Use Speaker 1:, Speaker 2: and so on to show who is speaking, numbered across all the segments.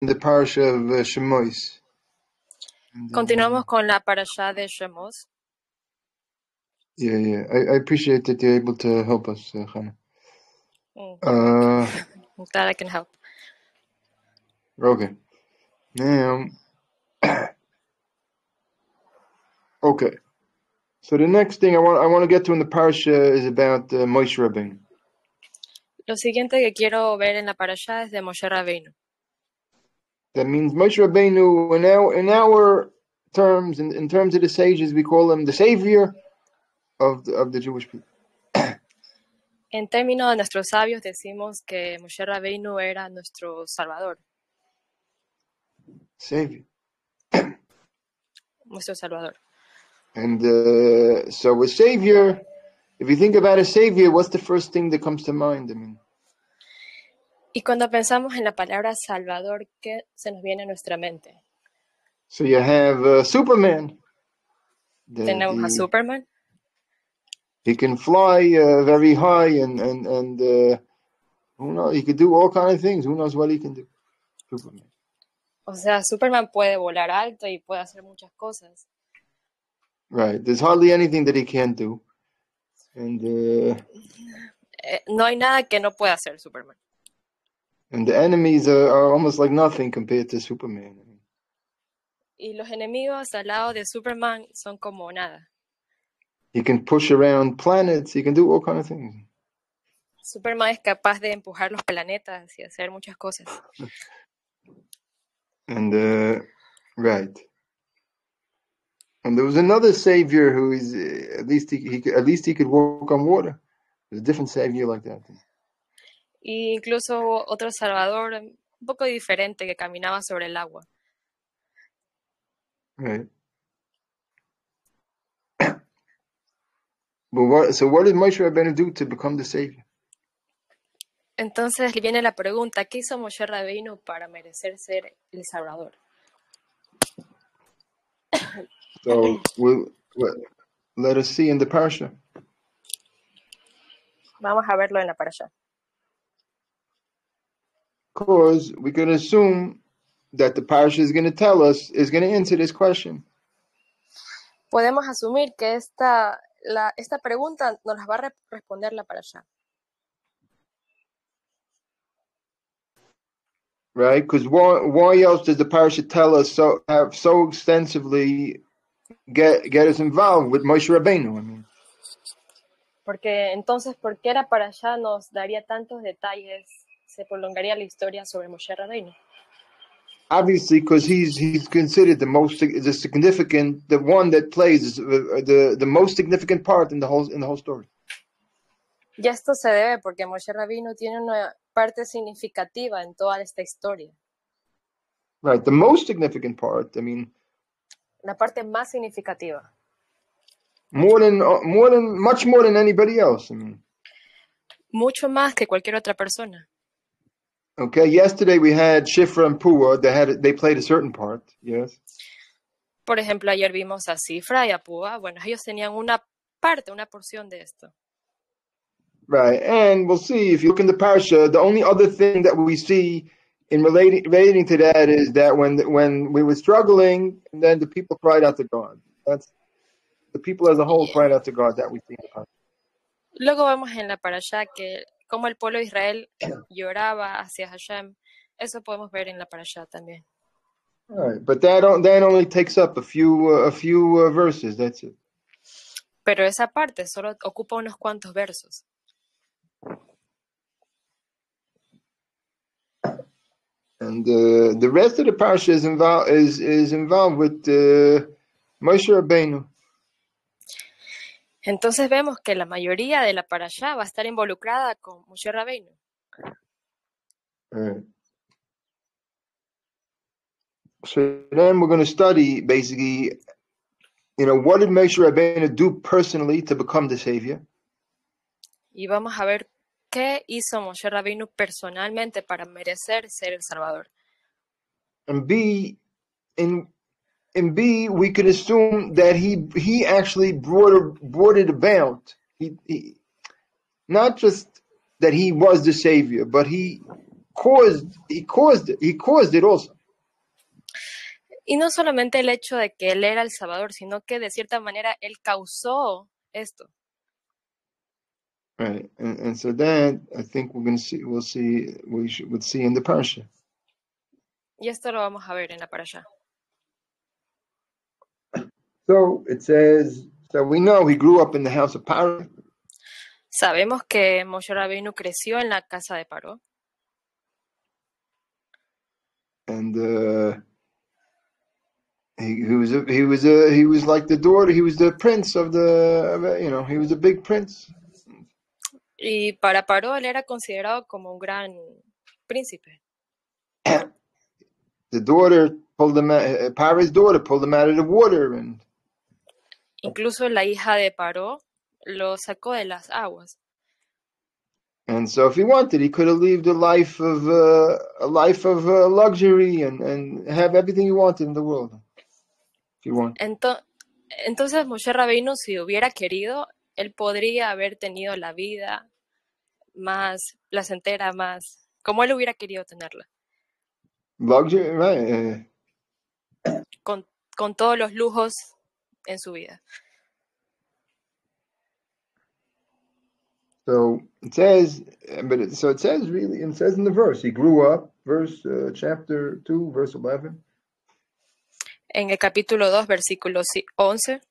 Speaker 1: the parasha of Shemos.
Speaker 2: Continuamos con la parashá de Shemos.
Speaker 1: Yeah. I appreciate that you're able to help us, Hannah.
Speaker 2: I'm glad I can help.
Speaker 1: Okay. Now, okay. So the next thing I want to get to in the parasha is about Moshe Rabbeinu.
Speaker 2: Lo siguiente que quiero ver en la parashá es de Moshe Rabbeinu.
Speaker 1: That means Moshe Rabbeinu, in our terms, in terms of the sages, we call him the savior of the Jewish people.
Speaker 2: En términos de nuestros sabios decimos que Moshe Rabbeinu era nuestro Salvador.
Speaker 1: Savior.
Speaker 2: Nuestro Salvador.
Speaker 1: And so a savior, if you think about a savior, what's the first thing that comes to mind? I mean,
Speaker 2: y cuando pensamos en la palabra Salvador, ¿qué se nos viene a nuestra mente?
Speaker 1: So you have Superman.
Speaker 2: Tenemos a Superman.
Speaker 1: He can fly very high and who knows, he could do all kinds of things. Who knows what he can do? Superman.
Speaker 2: O sea, Superman puede volar alto y puede hacer muchas cosas.
Speaker 1: Right. There's hardly anything that he can't do. And
Speaker 2: no hay nada que no pueda hacer Superman.
Speaker 1: And the enemies are almost like nothing compared to Superman.
Speaker 2: Y los enemigos al lado de Superman son como nada.
Speaker 1: He can push around planets. He can do all kinds of things.
Speaker 2: Superman es capaz de empujar los planetas y hacer muchas cosas.
Speaker 1: And right. And there was another savior who is at least he could walk on water. There's a different savior like that.
Speaker 2: Y incluso otro Salvador un poco diferente que caminaba sobre el agua.
Speaker 1: Right. So what did Moshe Rabbeinu do to become the savior?
Speaker 2: Entonces viene la pregunta, ¿qué hizo Moshe Rabbeinu para merecer ser el Salvador?
Speaker 1: So let us see in the parasha.
Speaker 2: Vamos a verlo en la parasha.
Speaker 1: Because we can assume that the parasha is going to answer this question.
Speaker 2: Podemos asumir que esta pregunta nos la va a responder la parasha.
Speaker 1: Right? Because why else does the parasha tell us so extensively get us involved with Moshe Rabbeinu? I mean.
Speaker 2: Porque entonces, ¿por qué la parasha nos daría tantos detalles? Se prolongaría la historia sobre Moshe Rabbeinu.
Speaker 1: Obviously, because he's considered the significant, the one that plays the most significant part in the whole story.
Speaker 2: Y esto se debe porque Moshe Rabbeinu tiene una parte significativa en toda esta historia.
Speaker 1: Right, the most significant part. I mean,
Speaker 2: la parte más significativa.
Speaker 1: Much more than anybody else. I mean.
Speaker 2: Mucho más que cualquier otra persona.
Speaker 1: Okay, yesterday we had Shifra and Pua. They played a certain part. Yes.
Speaker 2: Por ejemplo, ayer vimos a Sifra y a Pua. Bueno, ellos tenían una porción de esto.
Speaker 1: Right, and we'll see if you look in the parasha. The only other thing that we see in relating to that is that when we were struggling, and then the people cried out to God. That's the people as a whole cried out to God that we see in the parasha.
Speaker 2: Luego vemos en la parasha que como el pueblo de Israel lloraba hacia Hashem. Eso podemos ver en la parasha también.
Speaker 1: All right, but that only takes up a few verses. That's it.
Speaker 2: Pero esa parte solo ocupa unos cuantos versos.
Speaker 1: And the rest of the parasha is involved with Moshe Rabbeinu.
Speaker 2: Entonces vemos que la mayoría de la parasha va a estar involucrada con Moshe Rabbeinu.
Speaker 1: Right. So then we're going to study basically, what did Moshe Rabbeinu do personally to become the savior?
Speaker 2: Y vamos a ver qué hizo Moshe Rabbeinu personalmente para merecer ser el Salvador.
Speaker 1: And B, we can assume that he actually brought it about. He not just that he was the savior, but he caused it also.
Speaker 2: Y no solamente el hecho de que él era el Salvador, sino que de cierta manera él causó esto.
Speaker 1: Right, and so that I think we would see in the parsha.
Speaker 2: Y esto lo vamos a ver en la parasha.
Speaker 1: So it says, so we know he grew up in the house of Paro.
Speaker 2: Sabemos que Moshe Rabbeinu creció en la casa de Paró.
Speaker 1: And he was like the daughter. He was the prince of he was a big prince.
Speaker 2: Y para Paró él era considerado como un gran príncipe.
Speaker 1: The daughter pulled him out. Paro's daughter pulled him out of the water, and
Speaker 2: incluso la hija de Paró lo sacó de las aguas.
Speaker 1: And so, if he wanted, he could have lived a life of luxury and have everything he wanted in the world. If he wanted.
Speaker 2: Entonces, Moshe Rabbeinu, si hubiera querido, él podría haber tenido la vida más placentera, más como él hubiera querido tenerla.
Speaker 1: Luxury, right?
Speaker 2: Con todos los lujos en su vida.
Speaker 1: So it says, it says in the verse, he grew up, chapter 2, verse 11.
Speaker 2: En el capítulo 2, versículo 11.
Speaker 1: It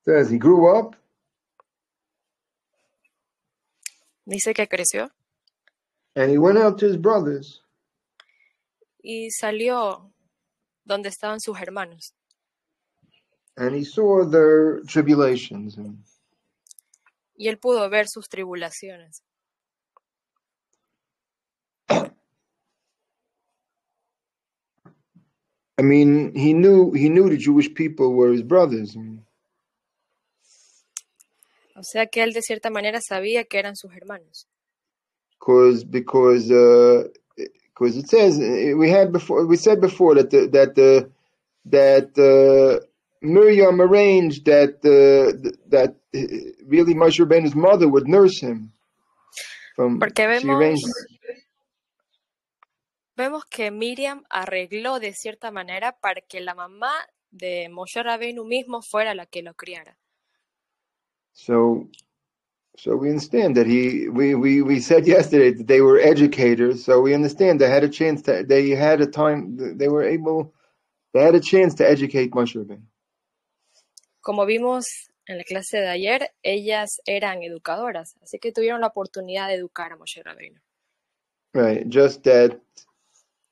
Speaker 1: says he grew up.
Speaker 2: Dice que creció.
Speaker 1: And he went out to his brothers.
Speaker 2: Y salió donde estaban sus hermanos.
Speaker 1: And he saw their tribulations.
Speaker 2: Y él pudo ver sus tribulaciones.
Speaker 1: I mean, he knew the Jewish people were his brothers.
Speaker 2: O sea que él de cierta manera sabía que eran sus hermanos.
Speaker 1: Because it says we said before that Miriam arranged that really Moshe Rabbeinu's mother would nurse him.
Speaker 2: Porque vemos que Miriam arregló de cierta manera para que la mamá de Moshe Rabbeinu mismo fuera la que lo criara.
Speaker 1: So we understand that we said yesterday that they were educators. So we understand they had a chance they had a chance to educate Moshe Rabbeinu.
Speaker 2: Como vimos en la clase de ayer, ellas eran educadoras, así que tuvieron la oportunidad de educar a Moshe Rabbeinu.
Speaker 1: Right, just that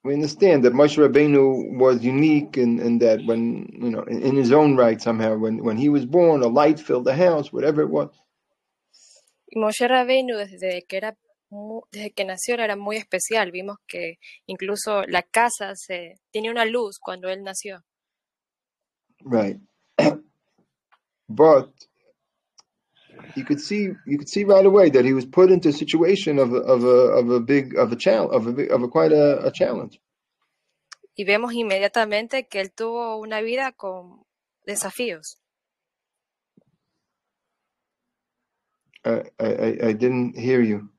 Speaker 1: we understand that Moshe Rabbeinu was unique in that when, in his own right somehow, when he was born, a light filled the house, whatever it was.
Speaker 2: Y Moshe Rabbeinu, desde que nació, era muy especial. Vimos que incluso la casa tenía una luz cuando él nació.
Speaker 1: Right. But you could see right away that he was put into a situation of quite a challenge.
Speaker 2: Y vemos inmediatamente que él tuvo una vida con desafíos.
Speaker 1: I didn't hear you.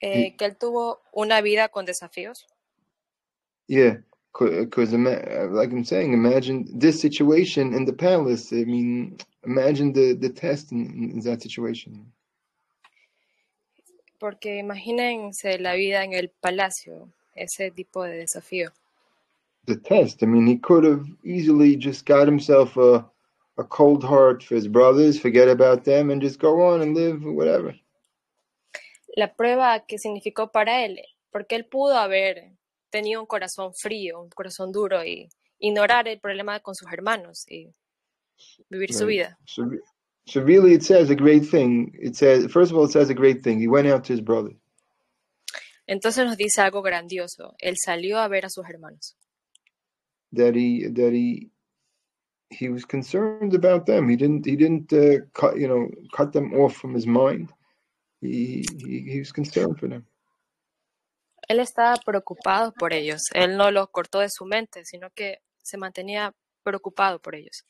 Speaker 2: Que él tuvo una vida con desafíos.
Speaker 1: Yeah, because like I'm saying, imagine this situation in the palace. I mean, imagine the test in that situation.
Speaker 2: Porque imagínense la vida en el palacio, ese tipo de desafío.
Speaker 1: The test. I mean, he could have easily just got himself a cold heart for his brothers, forget about them, and just go on and live whatever.
Speaker 2: La prueba que significó para él, porque él pudo haber tenido un corazón frío, un corazón duro y ignorar el problema con sus hermanos y vivir su vida.
Speaker 1: So really it says a great thing. First of all, it says a great thing. He went out to his brothers.
Speaker 2: Entonces nos dice algo grandioso. Él salió a ver a sus hermanos.
Speaker 1: That he was concerned about them. He didn't cut them off from his mind. He was concerned for them.
Speaker 2: Él estaba preocupado por ellos. Él no los cortó de su mente, sino que se mantenía preocupado por ellos.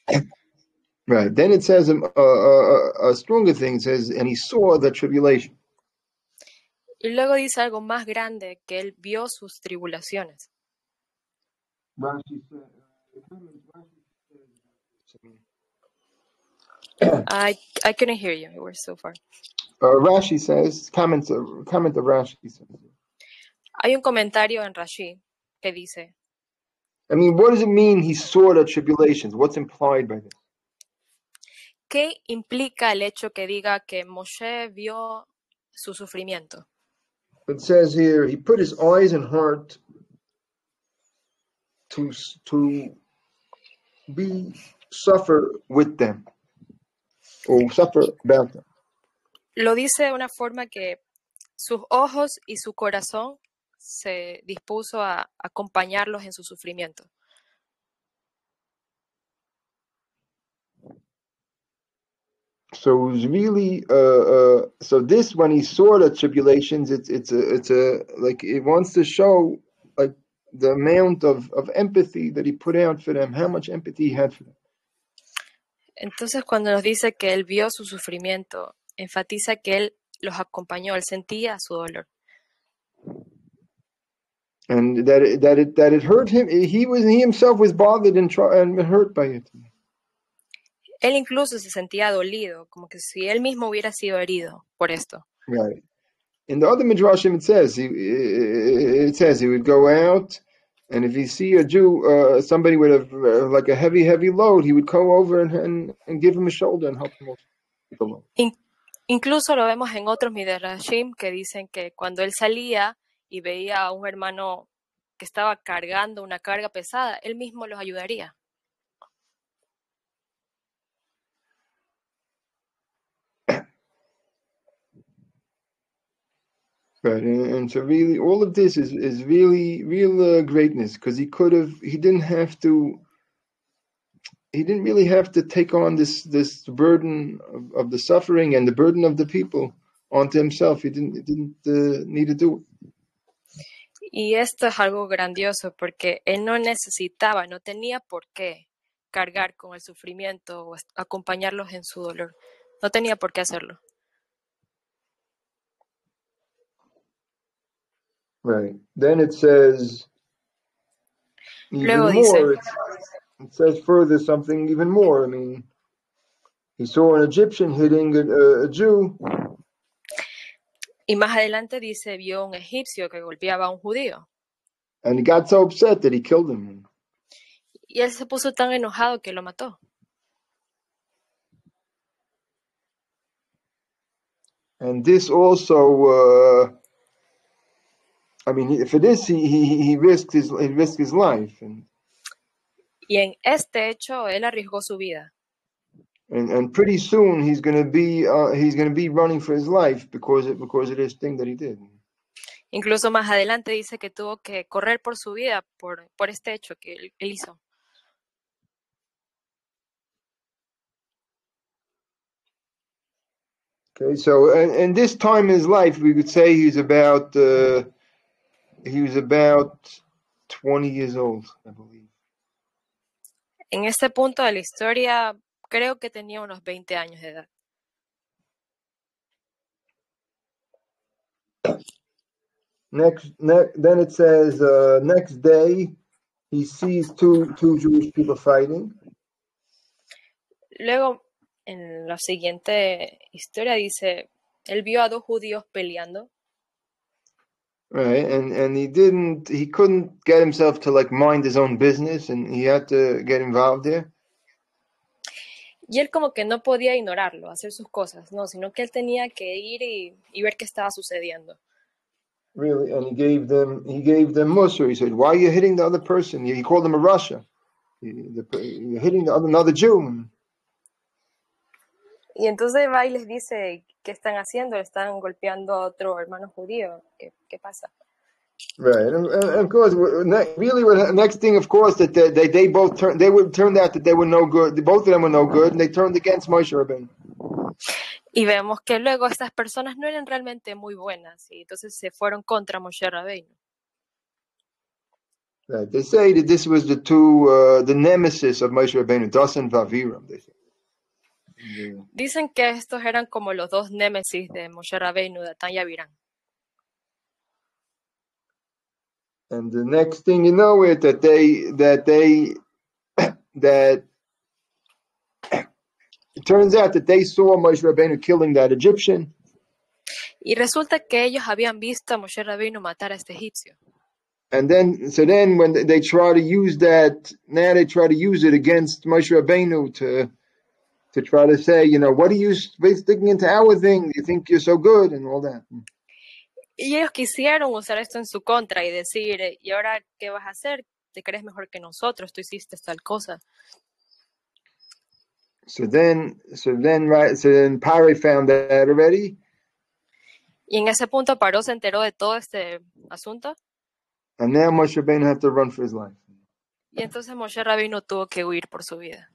Speaker 1: Right. Then it says a stronger thing. It says, and he saw the tribulation.
Speaker 2: Y luego dice algo más grande, que él vio sus tribulaciones.
Speaker 1: Rashi
Speaker 2: I couldn't hear you. You were so far.
Speaker 1: Rashi says, comment of Rashi says.
Speaker 2: Hay un comentario en Rashi que dice,
Speaker 1: I mean, what does it mean he saw the tribulations? What's implied by this?
Speaker 2: ¿qué implica el hecho que diga que Moshe vio su sufrimiento?
Speaker 1: It says here, he put his eyes and heart to suffer with them, or suffer about them.
Speaker 2: Lo dice de una forma que sus ojos y su corazón se dispuso a acompañarlos en su sufrimiento.
Speaker 1: So it was really, so this, when he saw the tribulations, it's a like, it wants to show like the amount of empathy that he put out for them, how much empathy he had for them.
Speaker 2: Entonces, cuando nos dice que él vio su sufrimiento, enfatiza que él los acompañó, él sentía su dolor.
Speaker 1: And that it hurt him. He himself was bothered and hurt by it.
Speaker 2: Él incluso se sentía dolido, como que si él mismo hubiera sido herido por esto.
Speaker 1: Right. In the other midrashim, it says he would go out, and if he see a Jew, somebody with like a heavy load, he would go over and give him a shoulder and help him with the load.
Speaker 2: Incluso lo vemos en otros midrashim que dicen que cuando él salía y veía a un hermano que estaba cargando una carga pesada, él mismo los ayudaría.
Speaker 1: Right, and so really, all of this is really real greatness, because he didn't really have to take on this burden of the suffering and the burden of the people onto himself. He didn't need to do it.
Speaker 2: Y esto es algo grandioso, porque él no necesitaba, no tenía por qué cargar con el sufrimiento o acompañarlos en su dolor. No tenía por qué hacerlo.
Speaker 1: Right. Then it says even
Speaker 2: Luego
Speaker 1: more.
Speaker 2: dice,
Speaker 1: It says further something even more. I mean, he saw an Egyptian hitting a Jew.
Speaker 2: Y más adelante dice, vio un egipcio que golpeaba a un judío.
Speaker 1: And he got so upset that he killed him.
Speaker 2: Y él se puso tan enojado que lo mató.
Speaker 1: And this also, I mean, for this he risked his life.
Speaker 2: Y en este hecho él arriesgó su vida.
Speaker 1: And pretty soon he's going to be running for his life because of this thing that he did.
Speaker 2: Incluso más adelante dice que tuvo que correr por su vida por este hecho que él hizo.
Speaker 1: Okay, so and this time in his life, we could say he was about 20 years old, I believe.
Speaker 2: En este punto de la historia, creo que tenía unos 20 años de edad.
Speaker 1: Then it says next day he sees two Jewish people fighting.
Speaker 2: Luego, en la siguiente historia dice, él vio a dos judíos peleando.
Speaker 1: Right, and he couldn't get himself to like mind his own business, and he had to get involved there.
Speaker 2: Y él como que no podía ignorarlo, hacer sus cosas, no, sino que él tenía que ir y ver qué estaba sucediendo.
Speaker 1: Really, and he gave them mussar. He said, "Why are you hitting the other person?" He called them a Russia. You're hitting another Jew.
Speaker 2: Y entonces va y les dice, ¿qué están haciendo? Están golpeando a otro hermano judío. ¿Qué pasa?
Speaker 1: Right, and of course, really, the next thing, of course, that they both turned out that they were no good. Both of them were no good, and they turned against Moshe Rabbeinu.
Speaker 2: Y vemos que luego estas personas no eran realmente muy buenas, y entonces se fueron contra Moshe Rabbeinu.
Speaker 1: Right, they say that this was the nemesis of Moshe Rabbeinu, Das and Aviram. They say.
Speaker 2: Dicen que estos eran como los dos némesis de Moshe Rabbeinu, Datán y Abiram.
Speaker 1: And the next thing you know is that it turns out that they saw Moshe Rabbeinu killing that Egyptian.
Speaker 2: Y resulta que ellos habían visto a Moshe Rabbeinu matar a este egipcio.
Speaker 1: And then when they try to use that, now they try to use it against Moshe Rabbeinu to try to say, what are you sticking into our thing? You think you're so good and all that.
Speaker 2: Y ellos quisieron usar esto en su contra y decir, ¿y ahora qué vas a hacer? ¿Te crees mejor que nosotros? Tú hiciste tal cosa.
Speaker 1: So then Pare found that already.
Speaker 2: Y en ese punto Paró se enteró de todo este asunto.
Speaker 1: And now Moshe Rabbeinu had to run for his life.
Speaker 2: Y entonces Moshe Rabbeinu tuvo que huir por su vida.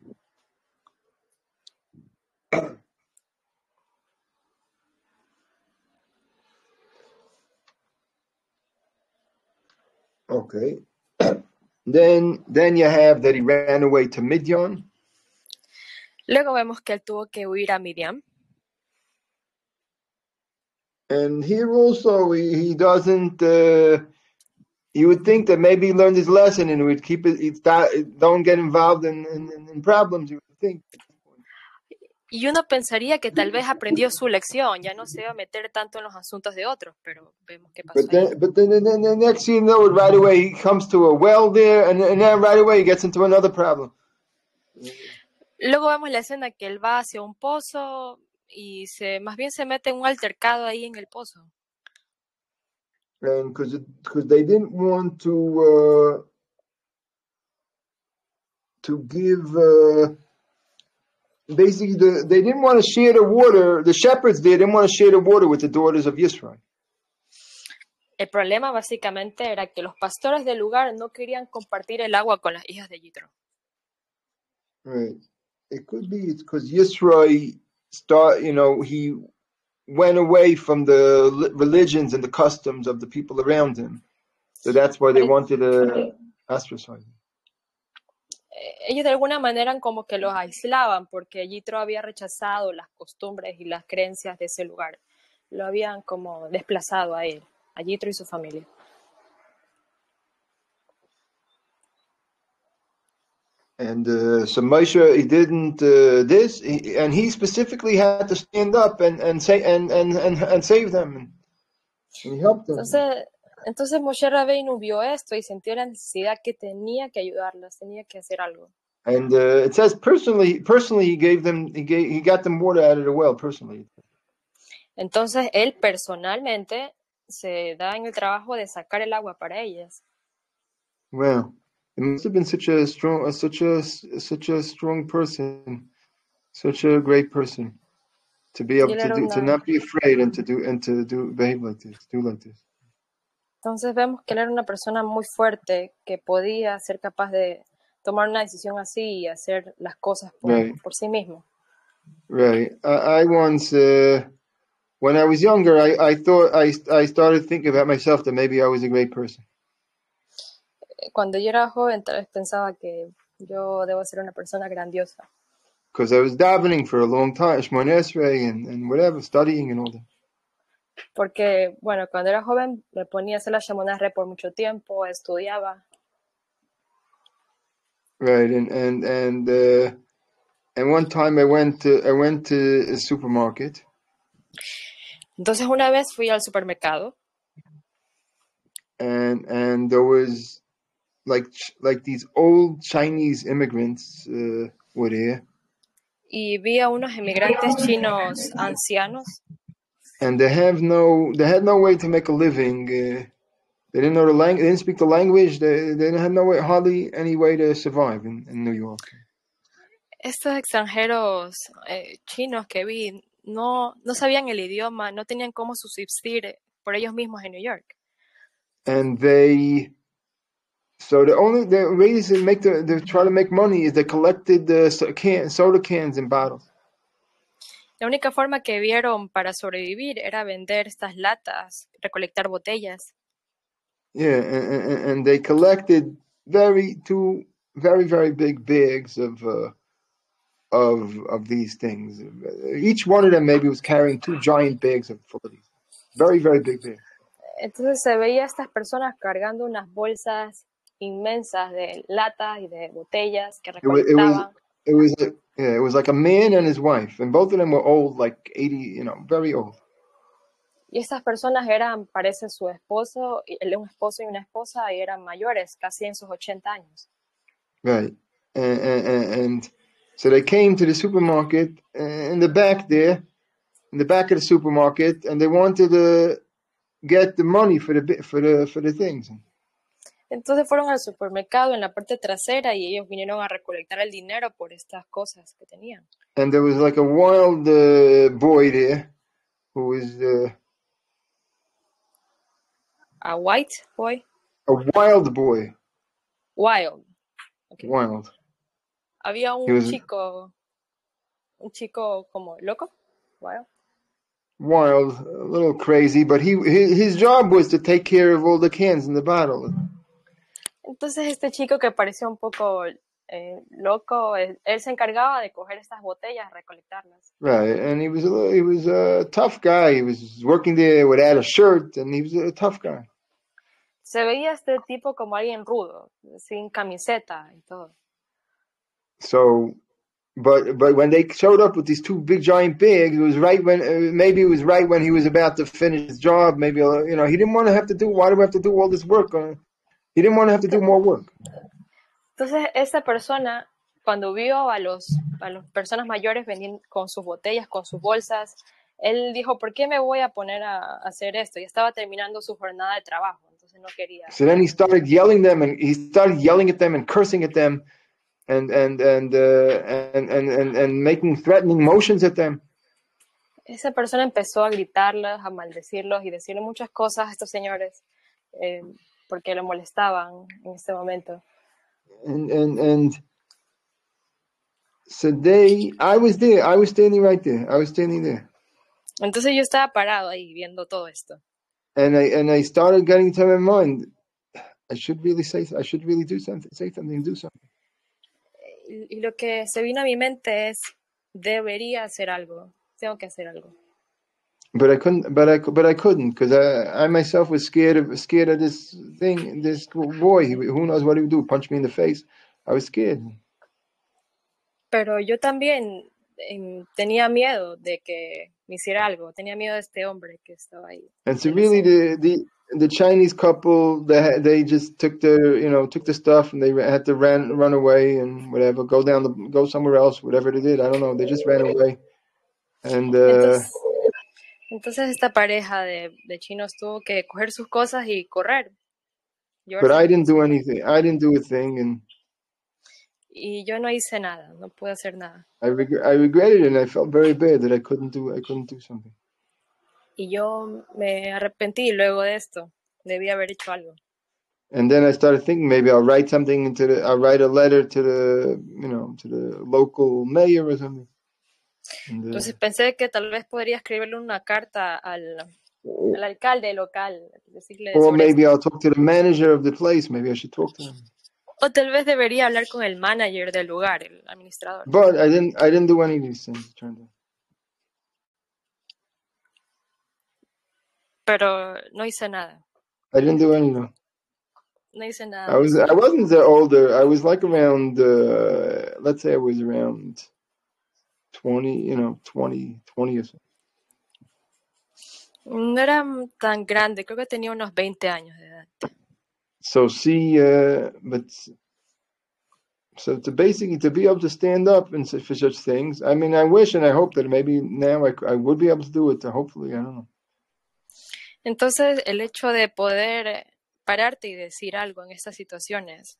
Speaker 1: Okay. Then you have that he ran away to Midian.
Speaker 2: Luego vemos que él tuvo que huir a Midian.
Speaker 1: And here also he doesn't. You would think that maybe he learned his lesson and he would keep it. Don't get involved in problems. You would think.
Speaker 2: Y uno pensaría que tal vez aprendió su lección, ya no se iba a meter tanto en los asuntos de otros, pero vemos qué pasó.
Speaker 1: But then the next thing you know, right away he comes to a well there, and then right away he gets into another problem.
Speaker 2: Luego vemos la escena que él va hacia un pozo y más bien se mete en un altercado ahí en el pozo.
Speaker 1: And because they didn't want to give. Basically, they didn't want to share the water. The shepherds there didn't want to share the water with the daughters of Yisrael.
Speaker 2: El problema básicamente era que los pastores del lugar no querían compartir el agua con las hijas de Yitro.
Speaker 1: Right. It could be it's because Yisrael he went away from the religions and the customs of the people around him. So that's why they wanted to ostracize him.
Speaker 2: Ellos de alguna manera como que los aislaban porque Yitro había rechazado las costumbres y las creencias de ese lugar. Lo habían como desplazado a él, a Yitro y su familia.
Speaker 1: And so Moshe, he didn't and he specifically had to stand up and save them, and he helped them.
Speaker 2: Entonces Moshe Rabbeinu vio esto y sintió la necesidad que tenía que ayudarlas, tenía que hacer algo.
Speaker 1: And it says personally he got them water out of the well personally.
Speaker 2: Entonces él personalmente se da en el trabajo de sacar el agua para ellas.
Speaker 1: Wow, it must have been such a strong person, such a great person, to be able to not be afraid and to behave like this, do like this.
Speaker 2: Entonces vemos que él era una persona muy fuerte que podía ser capaz de tomar una decisión así y hacer las cosas por sí mismo.
Speaker 1: Right. I once, when I was younger, I thought I started thinking about myself that maybe I was a great person.
Speaker 2: Cuando yo era joven, tal vez pensaba que yo debo ser una persona grandiosa.
Speaker 1: Because I was davening for a long time, Shmoneh Esrei and whatever, studying and all that.
Speaker 2: Porque, bueno, cuando era joven me ponía a hacer la Shemoneh Esrei por mucho tiempo, estudiaba.
Speaker 1: Right, and one time I went to a supermarket.
Speaker 2: Entonces una vez fui al supermercado.
Speaker 1: And there was like these old Chinese immigrants were there.
Speaker 2: Y vi a unos inmigrantes chinos ancianos.
Speaker 1: And they had no way to make a living. They didn't know the language. They didn't speak the language. They had hardly any way to survive in New York.
Speaker 2: Estos extranjeros chinos que vi no sabían el idioma, no tenían cómo subsistir por ellos mismos en New York.
Speaker 1: And the way they try to make money is they collected soda cans and bottles.
Speaker 2: La única forma que vieron para sobrevivir era vender estas latas, recolectar botellas.
Speaker 1: Yeah, and they collected two very, very big bags of these things. Each one of them maybe was carrying two giant bags full of these. Very, very big bags.
Speaker 2: Entonces se veía a estas personas cargando unas bolsas inmensas de latas y de botellas que
Speaker 1: It was, it was,
Speaker 2: recolectaban.
Speaker 1: it was, yeah, it was like a man and his wife, and both of them were old, like 80, very old.
Speaker 2: Y estas personas eran, parece su esposo, un esposo y una esposa, y eran mayores, casi en sus 80 años.
Speaker 1: Right. And so they came to the supermarket in the back there, in the back of the supermarket, and they wanted to get the money for the things.
Speaker 2: Entonces fueron al supermercado en la parte trasera y ellos vinieron a recolectar el dinero por estas cosas que tenían.
Speaker 1: And there was like a wild boy there who was
Speaker 2: A white boy.
Speaker 1: a wild boy.
Speaker 2: Wild. Okay.
Speaker 1: Wild.
Speaker 2: Había un chico como loco. Wild.
Speaker 1: Wild, a little crazy, but his job was to take care of all the cans in the bottle.
Speaker 2: Entonces este chico que parecía un poco loco, él se encargaba de coger estas botellas, recolectarlas.
Speaker 1: Right, and he was a tough guy. He was working there without a shirt, and he was a tough guy.
Speaker 2: Se veía este tipo como alguien rudo, sin camiseta y todo.
Speaker 1: So, but when they showed up with these two big giant bags, it was right when maybe it was right when he was about to finish his job. Maybe he didn't want to have to do. Why do we have to do all this work? He didn't want to have to do more work.
Speaker 2: Entonces esta persona, cuando vio a las personas mayores venir con sus botellas, con sus bolsas, él dijo, ¿por qué me voy a poner a hacer esto? Y estaba terminando su jornada de trabajo, entonces no quería.
Speaker 1: So then he started yelling at them and cursing at them, and making threatening motions at them.
Speaker 2: Esa persona empezó a gritarles, a maldecirlos y decirle muchas cosas a estos señores porque lo molestaban en este momento.
Speaker 1: And so I was there. I was standing right there. I was standing there.
Speaker 2: Entonces yo estaba parado ahí viendo todo esto.
Speaker 1: And I started getting to my mind, I should really do something, say something and do something.
Speaker 2: Y lo que se vino a mi mente es, debería hacer algo, tengo que hacer algo.
Speaker 1: But I couldn't, because I myself was scared of this thing, this boy. Who knows what he would do? Punch me in the face. I was scared.
Speaker 2: Pero yo también tenía miedo de que me hiciera algo. Tenía miedo de este hombre que estaba ahí.
Speaker 1: And so really, the Chinese couple, they just took the stuff, and they had to run away and whatever, go somewhere else, whatever they did. I don't know. They just ran away. And
Speaker 2: entonces esta pareja de chinos tuvo que coger sus cosas y correr.
Speaker 1: But I didn't do anything. I didn't do a thing,
Speaker 2: y yo no hice nada. No pude hacer nada.
Speaker 1: I regretted it, and I felt very bad that I couldn't do something.
Speaker 2: Y yo me arrepentí luego de esto. Debí haber hecho algo.
Speaker 1: And then I started thinking maybe I'll write a letter to the local mayor or something.
Speaker 2: Entonces pensé que tal vez podría escribirle una carta al alcalde local, decirle
Speaker 1: or maybe I'll talk to the manager of the place. Maybe I should talk to him.
Speaker 2: O tal vez debería hablar con el manager del lugar, el administrador.
Speaker 1: But I didn't do any of these things.
Speaker 2: Pero no hice nada.
Speaker 1: I didn't do any. No
Speaker 2: hice nada.
Speaker 1: I wasn't that older. I was like around. Let's say I was around 20. 20 or so.
Speaker 2: No era tan grande. Creo que tenía unos 20 años de edad.
Speaker 1: So to basically to be able to stand up for such things. I mean, I wish and I hope that maybe now I would be able to do it. Hopefully, I don't know.
Speaker 2: Entonces, el hecho de poder pararte y decir algo en estas situaciones,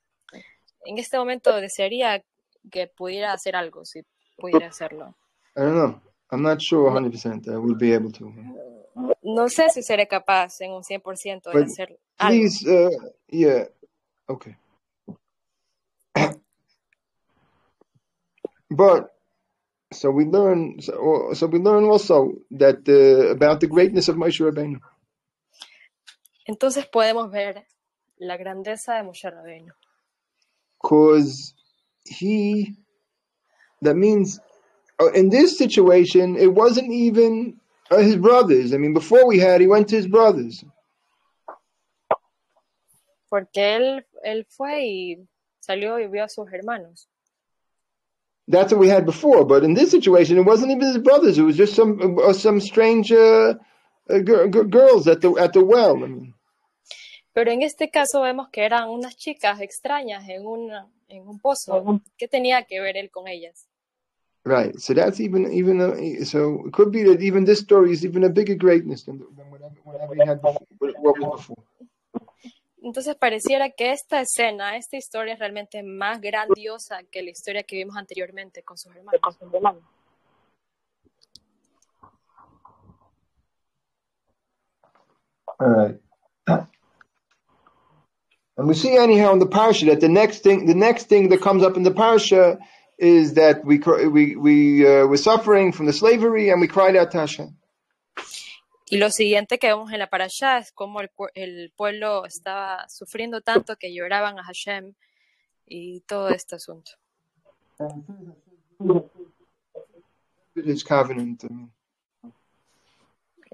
Speaker 2: en este momento desearía que pudiera hacer algo, si pudiera hacerlo.
Speaker 1: I don't know. I'm not sure 100% I would be able to.
Speaker 2: No sé si seré capaz en un 100% de hacer algo.
Speaker 1: Please, yeah, okay. But so we learn also that about the greatness of Moshe Rabbeinu.
Speaker 2: Entonces podemos ver la grandeza de Moshe Rabbeinu.
Speaker 1: Because that means in this situation, it wasn't even his brothers. I mean, before he went to his brothers.
Speaker 2: Porque él fue y salió y vio a sus hermanos.
Speaker 1: That's what we had before, but in this situation, it wasn't even his brothers. It was just some strange girls at the well. I mean.
Speaker 2: Pero en este caso vemos que eran unas chicas extrañas en un pozo. ¿Qué tenía que ver él con ellas?
Speaker 1: Right. So that's so it could be that even this story is even a bigger greatness than whatever you had before, what was before.
Speaker 2: Entonces pareciera que esta escena, esta historia es realmente más grandiosa que la historia que vimos anteriormente con sus hermanos.
Speaker 1: All right. And we see anyhow in the parsha that the next thing that comes up in the parsha is that we were suffering from the slavery and we cried out to Hashem.
Speaker 2: Y lo siguiente que vemos en la parashá es cómo el pueblo estaba sufriendo tanto que lloraban a Hashem y todo este asunto.
Speaker 1: His covenant.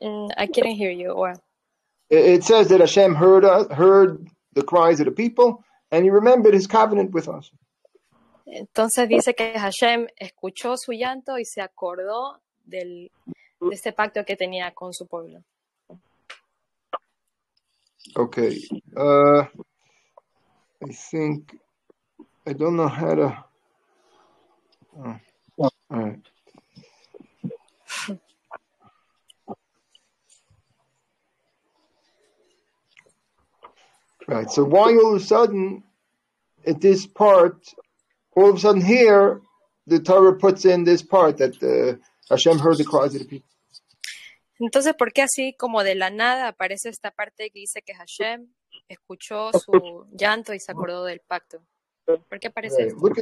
Speaker 2: I couldn't hear you. Or...
Speaker 1: It says that Hashem heard the cries of the people and he remembered his covenant with us.
Speaker 2: Entonces dice que Hashem escuchó su llanto y se acordó de este pacto que tenía con su pueblo.
Speaker 1: Okay. I think I don't know how to. All right. Right. So why all of a sudden, at this part, all of a sudden here, the Torah puts in this part that Hashem heard the cries of the people.
Speaker 2: Entonces, ¿por qué así como de la nada aparece esta parte que dice que Hashem escuchó su llanto y se acordó del pacto? ¿Por qué aparece esto?
Speaker 1: Look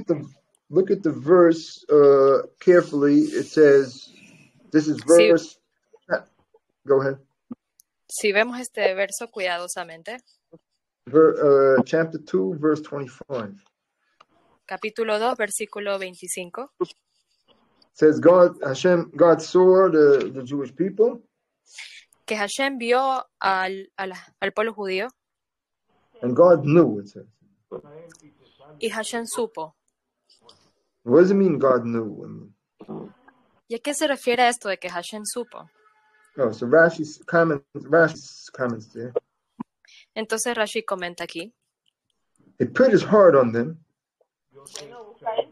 Speaker 1: at the verse carefully. It says, this is verse. Sí. Go ahead.
Speaker 2: Si vemos este verso cuidadosamente.
Speaker 1: Chapter 2, verse 25.
Speaker 2: Capítulo 2, versículo 25.
Speaker 1: Says God saw the Jewish people.
Speaker 2: Que Hashem vio al pueblo judío.
Speaker 1: And God knew, it says.
Speaker 2: Y Hashem supo.
Speaker 1: What does it mean God knew?
Speaker 2: ¿Y a qué se refiere esto de que Hashem supo?
Speaker 1: Oh, so Rashi's comments there.
Speaker 2: Entonces Rashi comenta aquí.
Speaker 1: He put his heart on them.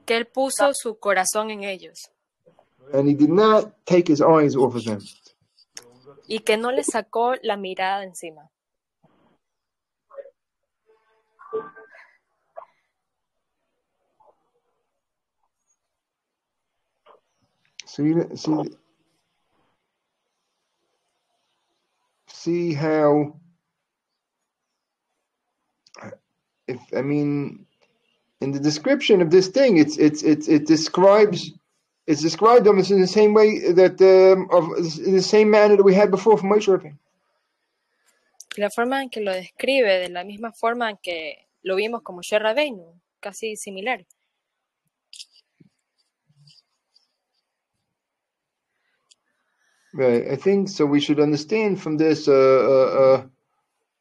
Speaker 2: Que él puso su corazón en ellos.
Speaker 1: And he did not take his eyes off of them.
Speaker 2: Y que no le sacó la mirada encima.
Speaker 1: See how, in the description of this thing, it describes almost in the same way that in the same manner that we had before from Moshe Rabbeinu.
Speaker 2: La forma en que lo describe, de la misma forma en que lo vimos como Moshe Rabbeinu, casi similar.
Speaker 1: Right, I think so. We should understand from this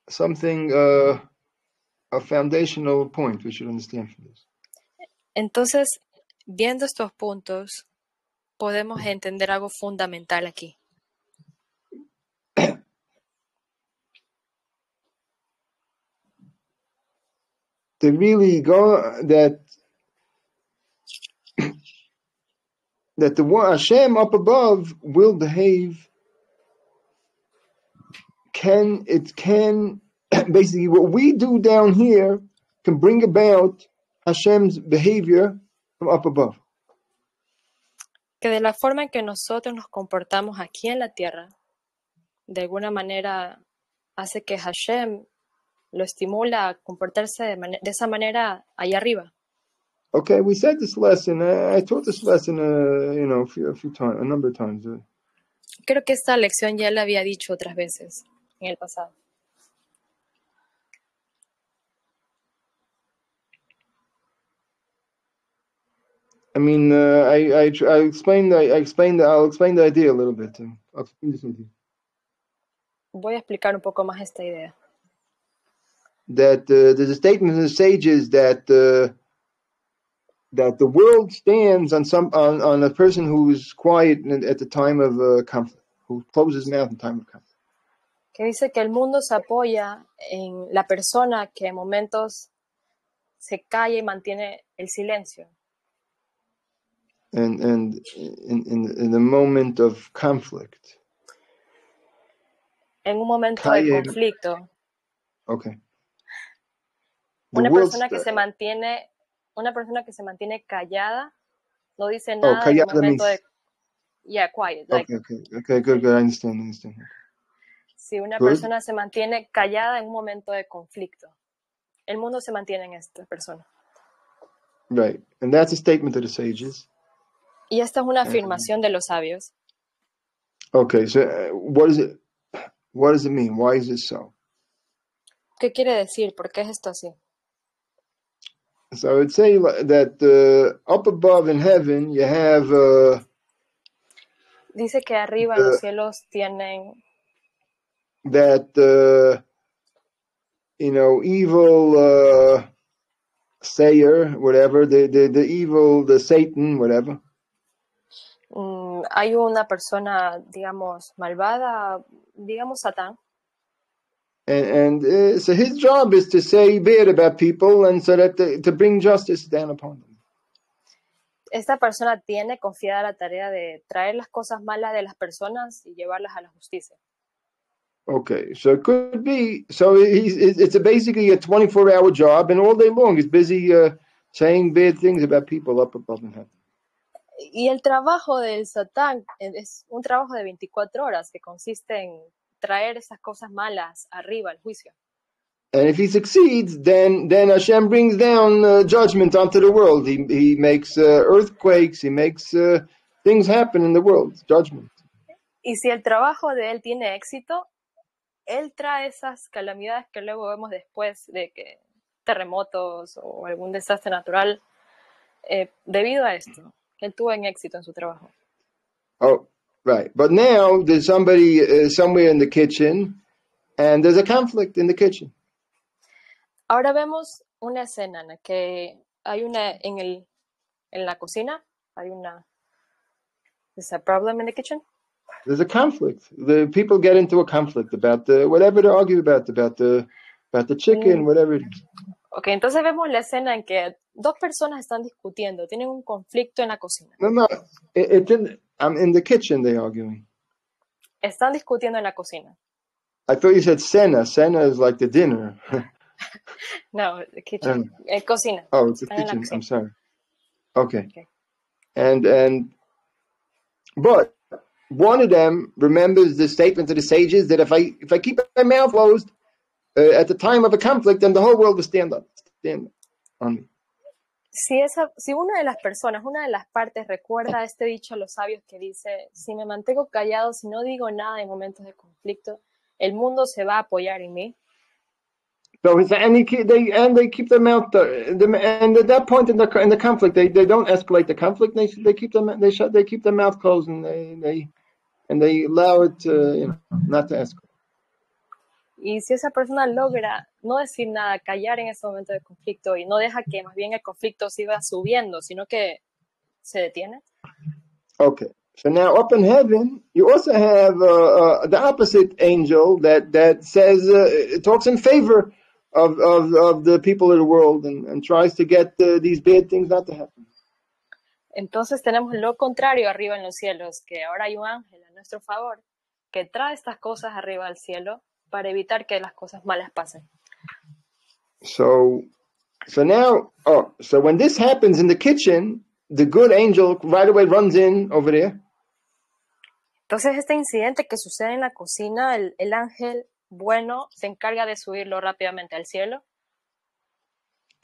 Speaker 1: something, a foundational point. We should understand from this.
Speaker 2: Entonces, viendo estos puntos, podemos entender algo fundamental aquí.
Speaker 1: To really go that the one Hashem up above will behave. Basically what we do down here can bring about Hashem's behavior from up above.
Speaker 2: Que de la forma en que nosotros nos comportamos aquí en la tierra, de alguna manera hace que Hashem lo estimula a comportarse de esa manera allá arriba.
Speaker 1: Okay, we said this lesson. I taught this lesson, a few times, a number of times.
Speaker 2: Creo que esta lección ya la había dicho otras veces en el pasado.
Speaker 1: I'll explain the idea a little bit. I'll explain this idea.
Speaker 2: Voy a explicar un poco más esta idea.
Speaker 1: there's a statement in the sages that the world stands on a person who's quiet at the time of conflict, who closes his mouth in time of conflict.
Speaker 2: Que dice que el mundo se apoya en la persona que en momentos se calla y mantiene el silencio.
Speaker 1: And in the moment of conflict.
Speaker 2: En un momento de conflicto.
Speaker 1: Okay.
Speaker 2: Una persona que se mantiene callada, no dice nada en el momento de... Yeah, quiet.
Speaker 1: Okay, good. I understand.
Speaker 2: Si una persona se mantiene callada en un momento de conflicto, el mundo se mantiene en esta persona.
Speaker 1: Right, and that's a statement of the sages.
Speaker 2: Y esta es una afirmación de los sabios.
Speaker 1: Okay, so what does it mean? Why is it so?
Speaker 2: ¿Qué quiere decir? ¿Por qué es esto así?
Speaker 1: So I would say that up above in heaven you have...
Speaker 2: Dice que arriba en los cielos tienen...
Speaker 1: that evil sayer, whatever, the Satan, whatever.
Speaker 2: Hay una persona, digamos, malvada, digamos Satán.
Speaker 1: And so his job is to say bad about people, and so that to bring justice down upon them.
Speaker 2: Esta persona tiene confiada la tarea de traer las cosas malas de las personas y llevarlas a la justicia.
Speaker 1: Okay, so it could be, so it's basically a 24-hour job, and all day long he's busy saying bad things about people up above in heaven.
Speaker 2: Y el trabajo del Satán es un trabajo de 24 horas que consiste en traer esas cosas malas arriba al juicio.
Speaker 1: And if he succeeds, then Hashem brings down judgment onto the world. He makes earthquakes, he makes things happen in the world, judgment.
Speaker 2: Y si el trabajo de él tiene éxito, él trae esas calamidades que luego vemos después de que terremotos o algún desastre natural debido a esto. Él tuvo éxito en su trabajo.
Speaker 1: Oh, right. But now there's somebody somewhere in the kitchen, and there's a conflict in the kitchen.
Speaker 2: Ahora vemos una escena en la que hay una en la cocina, hay una... There's a problem in the kitchen.
Speaker 1: There's a conflict. The people get into a conflict about whatever they argue about the chicken, whatever it is.
Speaker 2: Okay, entonces vemos la escena en que dos personas están discutiendo, tienen un conflicto en la cocina.
Speaker 1: No, I'm in the kitchen they're arguing.
Speaker 2: Están discutiendo en la cocina.
Speaker 1: I thought you said cena. Cena is like the dinner.
Speaker 2: No, the kitchen. Cocina.
Speaker 1: Oh, it's the kitchen. I'm sorry. Okay. But one of them remembers the statement of the sages that if I keep my mouth closed at the time of a conflict, then the whole world will stand on me.
Speaker 2: Si una de las personas, una de las partes recuerda este dicho a los sabios que dice, si me mantengo callado, si no digo nada en momentos de conflicto, el mundo se va a apoyar en mí.
Speaker 1: So they keep their mouth, and at that point in the conflict, they don't escalate the conflict. They keep their mouth closed, and they allow it not to escalate.
Speaker 2: Y si esa persona logra no decir nada, callar en ese momento de conflicto y no deja que más bien el conflicto siga subiendo, sino que se detiene.
Speaker 1: Okay. So now up in heaven, you also have the opposite angel that says talks in favor of the people of the world and tries to get these bad things not to happen.
Speaker 2: Entonces tenemos lo contrario arriba en los cielos, que ahora hay un ángel a nuestro favor que trae estas cosas arriba al cielo para evitar que las cosas malas pasen.
Speaker 1: So now, so when this happens in the kitchen, the good angel right away runs in over there.
Speaker 2: Entonces este incidente que sucede en la cocina, el ángel bueno se encarga de subirlo rápidamente al cielo.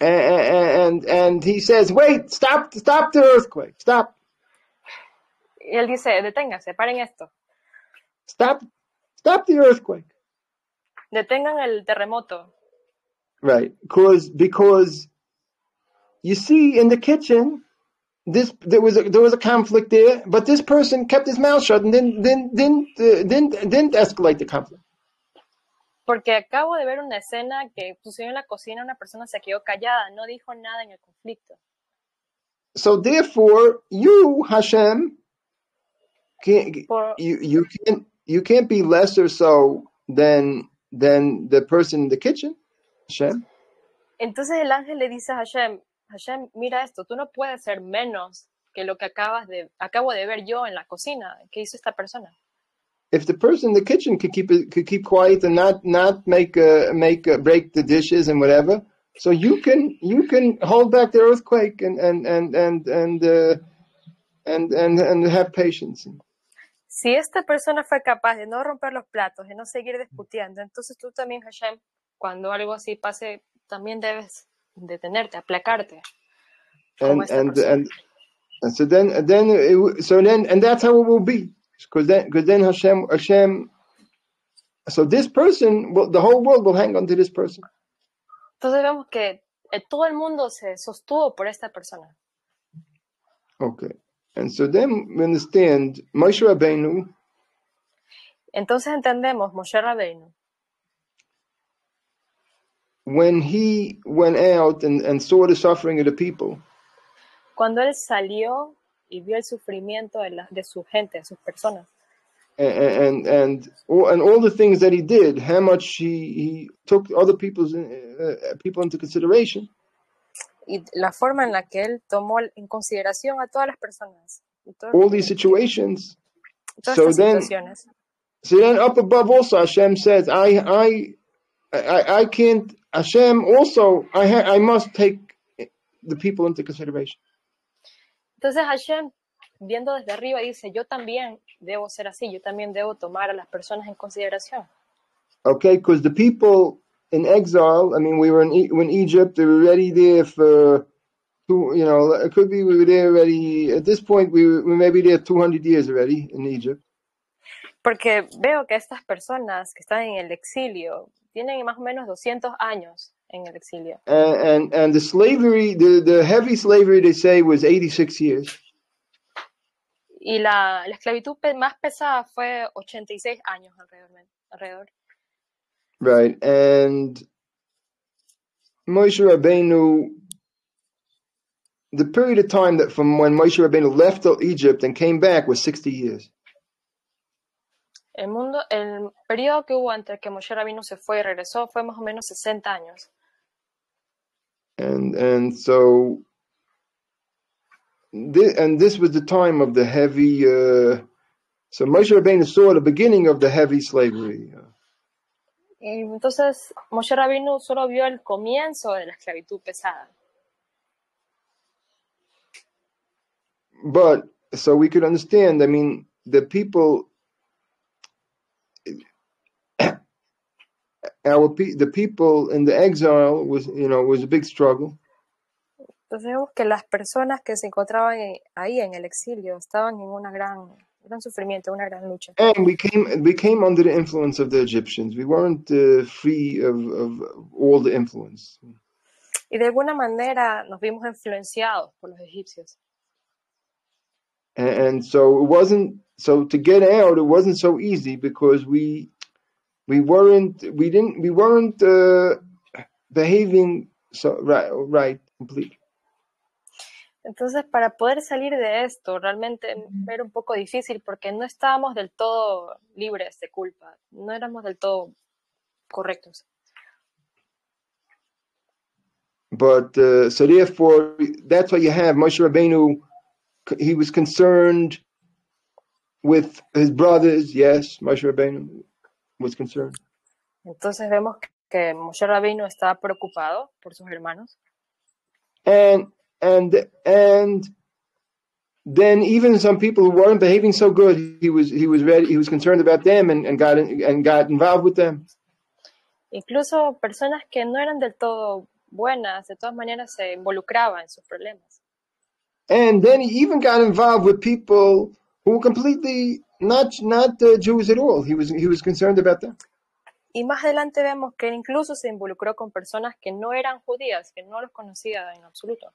Speaker 1: And he says, wait, stop the earthquake, stop.
Speaker 2: Y él dice, deténganse, paren esto.
Speaker 1: Stop the earthquake.
Speaker 2: Detengan el terremoto.
Speaker 1: Right, because you see in the kitchen, there was a conflict there, but this person kept his mouth shut and didn't escalate the conflict.
Speaker 2: Porque acabo de ver una escena que sucedió en la cocina, una persona se quedó callada, no dijo nada en el conflicto.
Speaker 1: So therefore, you, Hashem,
Speaker 2: Por,
Speaker 1: you can't be less or so than the person in the kitchen, Hashem.
Speaker 2: entonces el ángel le dice a Hashem, Hashem, mira esto, tú no puedes ser menos que lo que acabo de ver yo en la cocina. ¿Qué hizo esta persona?
Speaker 1: If the person in the kitchen could keep quiet and not break the dishes and whatever, so you can hold back the earthquake and have patience.
Speaker 2: Si esta persona fue capaz de no romper los platos, de no seguir discutiendo, entonces tú también, Hashem, cuando algo así pase, también debes detenerte, aplacarte. Como esta persona.
Speaker 1: And so then that's how it will be. Because then Hashem, so this person, the whole world will hang on to this person.
Speaker 2: Entonces vemos que todo el mundo se sostuvo por esta persona.
Speaker 1: Okay, and so then we understand Moshe Rabbeinu.
Speaker 2: Entonces entendemos Moshe Rabbeinu.
Speaker 1: When he went out and saw the suffering of the people.
Speaker 2: Cuando él salió y vio el sufrimiento de su gente, de sus personas.
Speaker 1: And all the things that he did, how much he took other people into consideration.
Speaker 2: Y la forma en la que él tomó en consideración a todas las personas.
Speaker 1: All these situations.
Speaker 2: Todas estas situaciones.
Speaker 1: So then up above also Hashem says, I can't, Hashem also, I must take the people into consideration.
Speaker 2: Entonces Hashem, viendo desde arriba, dice, yo también debo ser así, yo también debo tomar a las personas en consideración.
Speaker 1: Okay, because the people in exile, I mean, we were in Egypt, they were already there for, it could be we were there already, at this point, we may be there 200 years already in Egypt.
Speaker 2: Porque veo que estas personas que están en el exilio tienen más o menos 200 años en el exilio.
Speaker 1: And the slavery, the heavy slavery, they say, was 86 years.
Speaker 2: Y la esclavitud más pesada fue 86 años alrededor.
Speaker 1: Right, and Moshe Rabbeinu, the period of time that from when Moshe Rabbeinu left Egypt and came back was 60 years.
Speaker 2: El periodo que hubo entre que Moshe Rabbeinu se fue y regresó fue más o menos 60 años.
Speaker 1: And so this was the time of the heavy. So Moshe Rabbeinu saw the beginning of the heavy slavery.
Speaker 2: Y entonces Moshe Rabbeinu solo vio el comienzo de la esclavitud pesada.
Speaker 1: But so we could understand. I mean, the people. The people in the exile was a big struggle.
Speaker 2: Entonces vemos que las personas que se encontraban ahí en el exilio estaban en un gran sufrimiento, una gran lucha.
Speaker 1: And we came under the influence of the Egyptians. We weren't free of all the influence.
Speaker 2: Y de alguna manera nos vimos influenciados por los egipcios.
Speaker 1: And so it wasn't to get out. It wasn't so easy because we weren't behaving right completely.
Speaker 2: Entonces, para poder salir de esto, realmente era un poco difícil porque no estábamos del todo libres de culpa, no éramos del todo correctos.
Speaker 1: But so therefore, that's why you have Moshe Rabbeinu. He was concerned with his brothers. Yes, Moshe Rabbeinu was concerned.
Speaker 2: Entonces vemos que Moshe Rabbeinu estaba preocupado por sus hermanos.
Speaker 1: And then even some people who weren't behaving so good, he was concerned about them and got involved with them.
Speaker 2: Incluso personas que no eran del todo buenas, de todas maneras se involucraban en sus problemas.
Speaker 1: And then he even got involved with people who were completely not Jews at all. He was concerned about them.
Speaker 2: Y más adelante vemos que incluso se involucró con personas que no eran judías, que no los conocía en absoluto.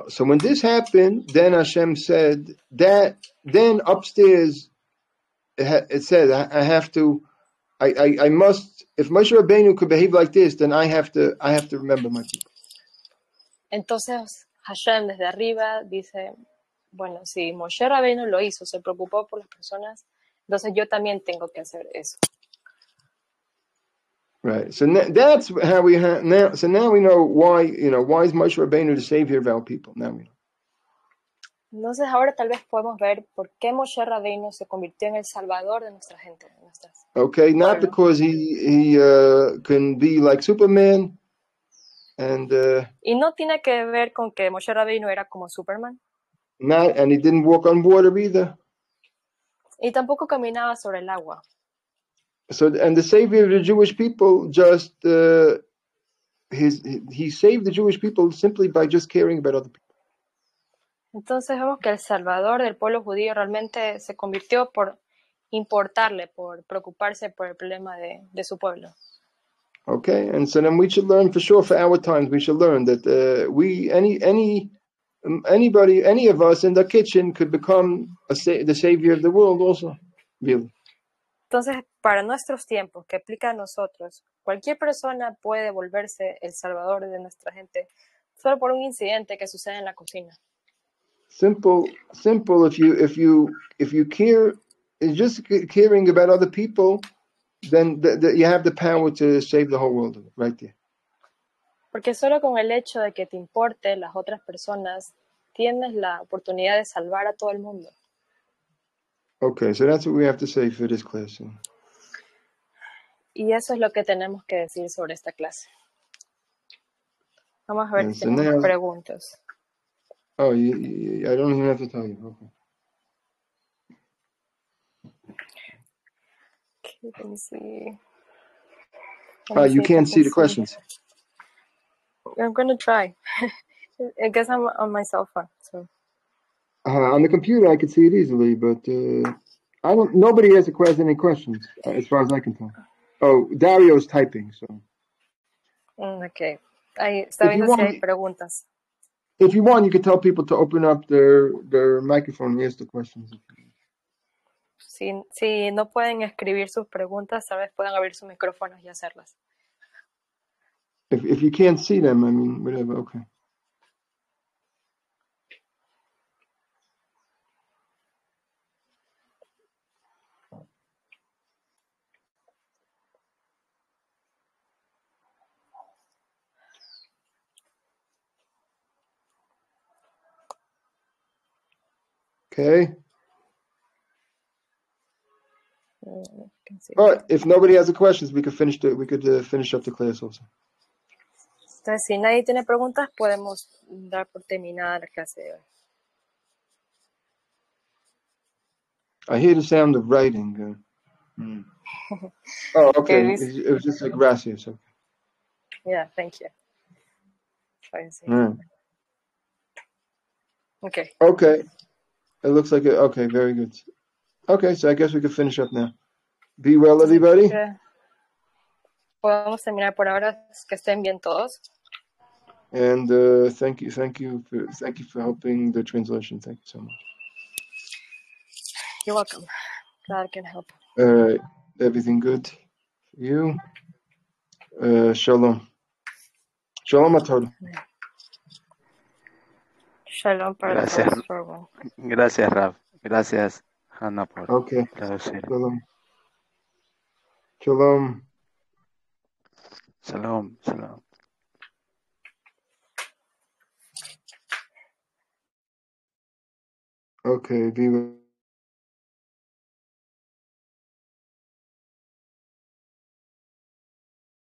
Speaker 1: So when this happened, then Hashem said that. Then upstairs, it said, I have to I must, if Moshe Rabbeinu could behave like this, then I have to remember my people.
Speaker 2: Entonces Hashem desde arriba dice, bueno, si Moshe Rabbeinu lo hizo, se preocupó por las personas, entonces yo también tengo que hacer eso.
Speaker 1: Right. So that's how we have now. So now we know why. Why is Moshe Rabbeinu the savior of our people? Now we know.
Speaker 2: Entonces ahora tal vez podemos ver por qué Moshe Rabbeinu se convirtió en el salvador de nuestra gente, de nuestras.
Speaker 1: Okay, not because he can be like Superman, and
Speaker 2: y no tiene que ver con que Moshe Rabbeinu era como Superman.
Speaker 1: And he didn't walk on water either.
Speaker 2: Y tampoco caminaba sobre el agua.
Speaker 1: So, and the savior of the Jewish people just he saved the Jewish people simply by just caring about other people.
Speaker 2: Entonces vemos que el salvador del pueblo judío realmente se convirtió por importarle, por preocuparse por el problema de su pueblo.
Speaker 1: Okay, and so then we should learn for sure for our times. We should learn that any of us in the kitchen could become the savior of the world also, really.
Speaker 2: Entonces, para nuestros tiempos, que aplica a nosotros, cualquier persona puede volverse el salvador de nuestra gente solo por un incidente que sucede en la cocina.
Speaker 1: Simple. If you care, just caring about other people, then you have the power to save the whole world right there.
Speaker 2: Porque solo con el hecho de que te importe las otras personas, tienes la oportunidad de salvar a todo el mundo.
Speaker 1: Okay, so that's what we have to say for this class.
Speaker 2: Y eso es lo que tenemos que decir sobre esta clase. Vamos a ver si tenemos preguntas.
Speaker 1: Oh, I don't even have to tell you.
Speaker 2: Okay, let me see.
Speaker 1: You can't see the questions.
Speaker 2: I'm going to try. I guess I'm on my cell phone. So.
Speaker 1: On the computer, I can see it easily, but nobody has any questions, as far as I can tell. Oh, Dario's typing, so.
Speaker 2: Okay. Está viendo si hay preguntas.
Speaker 1: If you want, you can tell people to open up their microphone and ask the questions.
Speaker 2: Si no pueden escribir sus preguntas, tal vez puedan abrir sus micrófonos y hacerlas.
Speaker 1: If you can't see them, I mean, whatever, okay. Okay. But if nobody has any questions, we could finish up the class also.
Speaker 2: Entonces, si nadie tiene preguntas, podemos dar por terminada la clase de hoy.
Speaker 1: I hear the sound of writing. Oh, okay. It was just like gracias. Okay.
Speaker 2: Yeah, thank you. Okay.
Speaker 1: Okay. It looks like it. Okay, very good. Okay, so I guess we can finish up now. Be well, everybody.
Speaker 2: Podemos terminar por ahora. Que estén bien todos.
Speaker 1: And thank you for helping the translation. Thank you so much.
Speaker 2: You're welcome. Glad I can help.
Speaker 1: Everything good for you? Shalom. Shalom a todos.
Speaker 2: Shalom para todos.
Speaker 3: Gracias, Rav. Gracias, Hannah, por traducir.
Speaker 1: Shalom. Shalom.
Speaker 3: Shalom. Shalom.
Speaker 1: Okay, be well.